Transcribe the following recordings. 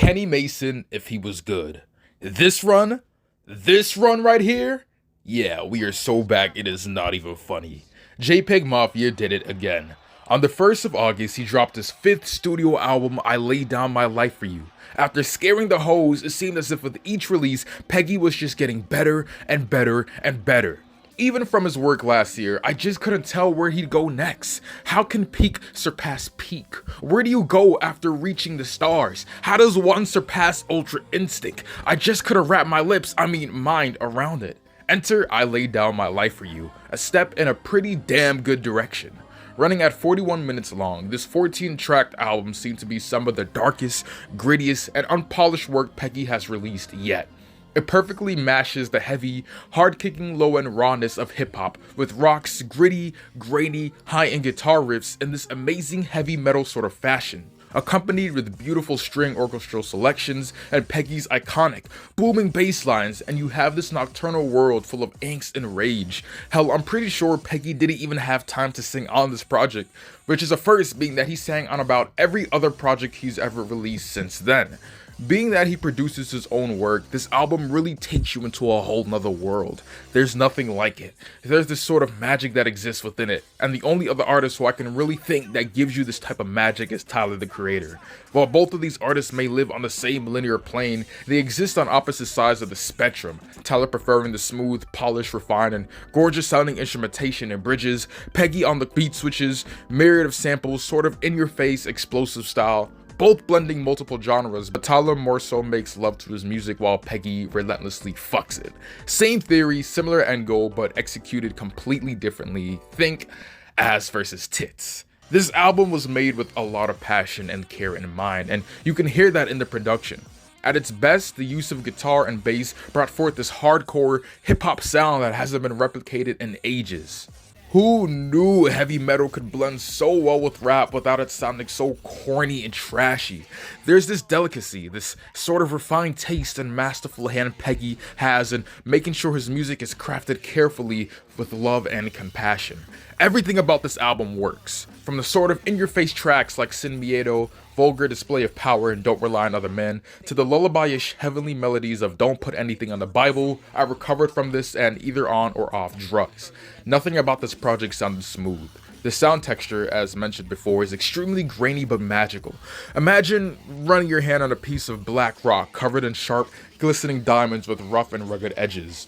Kenny Mason if he was good. This run right here, yeah, we are so back it is not even funny. jpegmafia did it again. On the 1st of August, he dropped his 5th studio album, I Laid Down My Life For You. After scaring the hoes, it seemed as if with each release, Peggy was just getting better and better and better. Even from his work last year, I just couldn't tell where he'd go next. How can peak surpass peak? Where do you go after reaching the stars? How does one surpass Ultra Instinct? I just couldn't wrap my mind around it. Enter I Laid Down My Life For You, a step in a pretty damn good direction. Running at 41 minutes long, this 14-track album seemed to be some of the darkest, grittiest, and unpolished work Peggy has released yet. It perfectly mashes the heavy, hard-kicking low-end rawness of hip-hop with rock's gritty, grainy, high-end guitar riffs in this amazing heavy metal sort of fashion, accompanied with beautiful string orchestral selections and Peggy's iconic, booming bass lines, and you have this nocturnal world full of angst and rage. Hell, I'm pretty sure Peggy didn't even have time to sing on this project, which is a first, being that he sang on about every other project he's ever released since then. Being that he produces his own work, this album really takes you into a whole nother world. There's nothing like it. There's this sort of magic that exists within it, and the only other artist who I can really think that gives you this type of magic is Tyler, the Creator. While both of these artists may live on the same linear plane, they exist on opposite sides of the spectrum. Tyler preferring the smooth, polished, refined, and gorgeous sounding instrumentation and bridges, Peggy on the beat switches, myriad of samples, sort of in-your-face, explosive style. Both blending multiple genres, but Tyler more so makes love to his music while Peggy relentlessly fucks it. Same theory, similar end goal, but executed completely differently. Think ass versus tits. This album was made with a lot of passion and care in mind, and you can hear that in the production. At its best, the use of guitar and bass brought forth this hardcore hip-hop sound that hasn't been replicated in ages. Who knew heavy metal could blend so well with rap without it sounding so corny and trashy? There's this delicacy, this sort of refined taste and masterful hand Peggy has in making sure his music is crafted carefully with love and compassion. Everything about this album works, from the sort of in-your-face tracks like Sin Miedo, vulgar display of power and Don't Rely on Other Men, to the lullaby-ish heavenly melodies of Don't Put Anything on the Bible, I Recovered From This, and Either On or Off Drugs. Nothing about this project sounded smooth. The sound texture, as mentioned before, is extremely grainy but magical. Imagine running your hand on a piece of black rock covered in sharp, glistening diamonds with rough and rugged edges.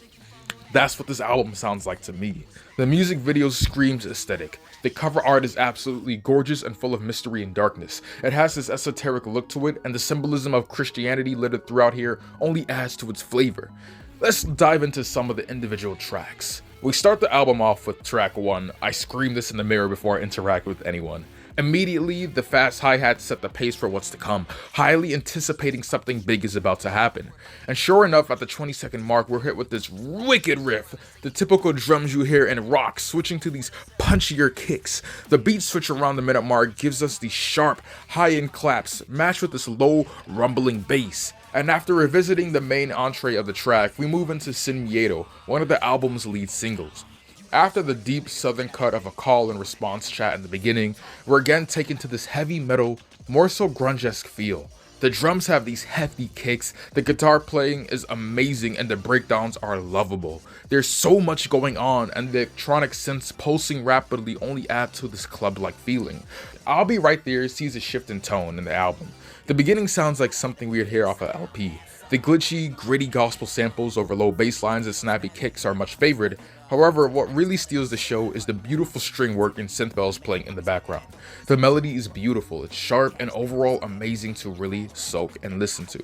That's what this album sounds like to me. The music video screams aesthetic. The cover art is absolutely gorgeous and full of mystery and darkness. It has this esoteric look to it, and the symbolism of Christianity littered throughout here only adds to its flavor. Let's dive into some of the individual tracks. We start the album off with track 1, I Scream This in the Mirror Before I Interact With Anyone. Immediately, the fast hi-hats set the pace for what's to come, highly anticipating something big is about to happen. And sure enough, at the 20-second mark, we're hit with this wicked riff, the typical drums you hear in rock switching to these punchier kicks. The beat switch around the minute mark gives us these sharp, high-end claps, matched with this low, rumbling bass. And after revisiting the main entree of the track, we move into Sin Miedo, one of the album's lead singles. After the deep southern cut of a call and response chat in the beginning, we're again taken to this heavy metal, more so grunge-esque feel. The drums have these hefty kicks, the guitar playing is amazing, and the breakdowns are lovable. There's so much going on, and the electronic synths pulsing rapidly only add to this club-like feeling. I'll Be Right There sees a shift in tone in the album. The beginning sounds like something we'd hear off a LP. The glitchy, gritty gospel samples over low bass lines and snappy kicks are much favored. However, what really steals the show is the beautiful string work and synth bells playing in the background. The melody is beautiful, it's sharp, and overall amazing to really soak and listen to.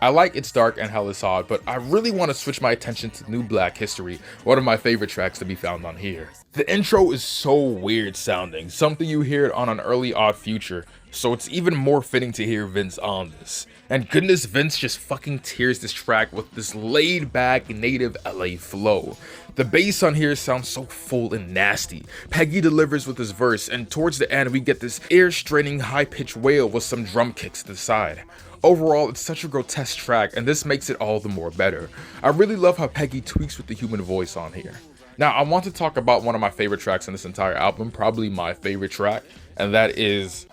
I like It's Dark and Hell Is Hot, but I really want to switch my attention to New Black History, one of my favorite tracks to be found on here. The intro is so weird sounding, something you hear on an early Odd Future, so it's even more fitting to hear Vince on this. And goodness, Vince just fucking tears this track with this laid back native LA flow. The bass on here sounds so full and nasty. Peggy delivers with his verse, and towards the end we get this ear-straining high-pitched wail with some drum kicks to the side. Overall, it's such a grotesque track, and this makes it all the more better. I really love how Peggy tweaks with the human voice on here. Now, I want to talk about one of my favorite tracks in this entire album, probably my favorite track, and that is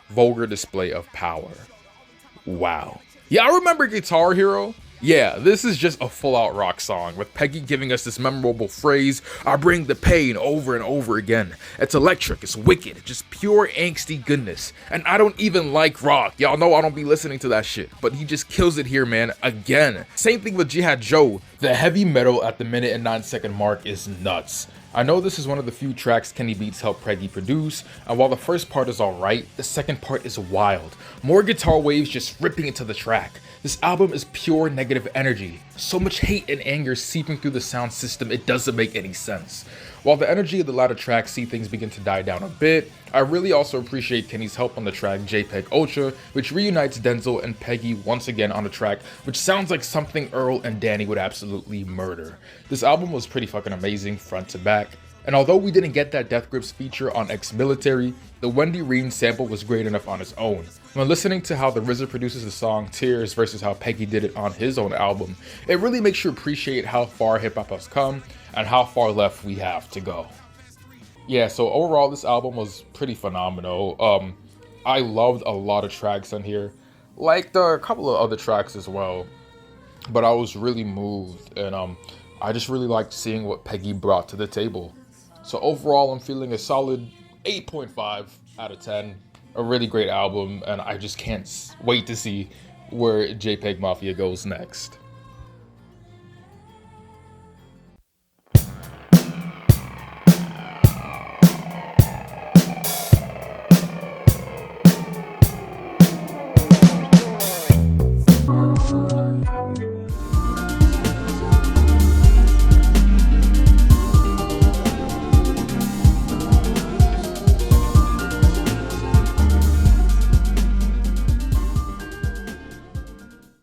Vulgar Display of Power. Wow. Yeah, I remember Guitar Hero. Yeah, this is just a full-out rock song, with Peggy giving us this memorable phrase, "I bring the pain," over and over again. It's electric, it's wicked, just pure angsty goodness. And I don't even like rock. Y'all know I don't be listening to that shit, but he just kills it here, man, again. Same thing with Jihad Joe. The heavy metal at the minute and 9-second mark is nuts. I know this is one of the few tracks Kenny Beats helped Peggy produce, and while the first part is alright, the second part is wild. More guitar waves just ripping into the track. This album is pure negative energy. So much hate and anger seeping through the sound system, it doesn't make any sense. While the energy of the latter tracks see things begin to die down a bit, I really also appreciate Kenny's help on the track JPEG Ultra, which reunites Denzel and Peggy once again on a track which sounds like something Earl and Danny would absolutely murder. This album was pretty fucking amazing front to back. And although we didn't get that Death Grips feature on Ex-Military, the Wendy Reen sample was great enough on its own. When listening to how the RZA produces the song Tears versus how Peggy did it on his own album, it really makes you appreciate how far hip-hop has come and how far left we have to go. Yeah, so overall this album was pretty phenomenal. I loved a lot of tracks on here, like a couple of other tracks as well, but I was really moved, and I just really liked seeing what Peggy brought to the table. So overall, I'm feeling a solid 8.5 out of 10. A really great album, and I just can't wait to see where JPEG Mafia goes next.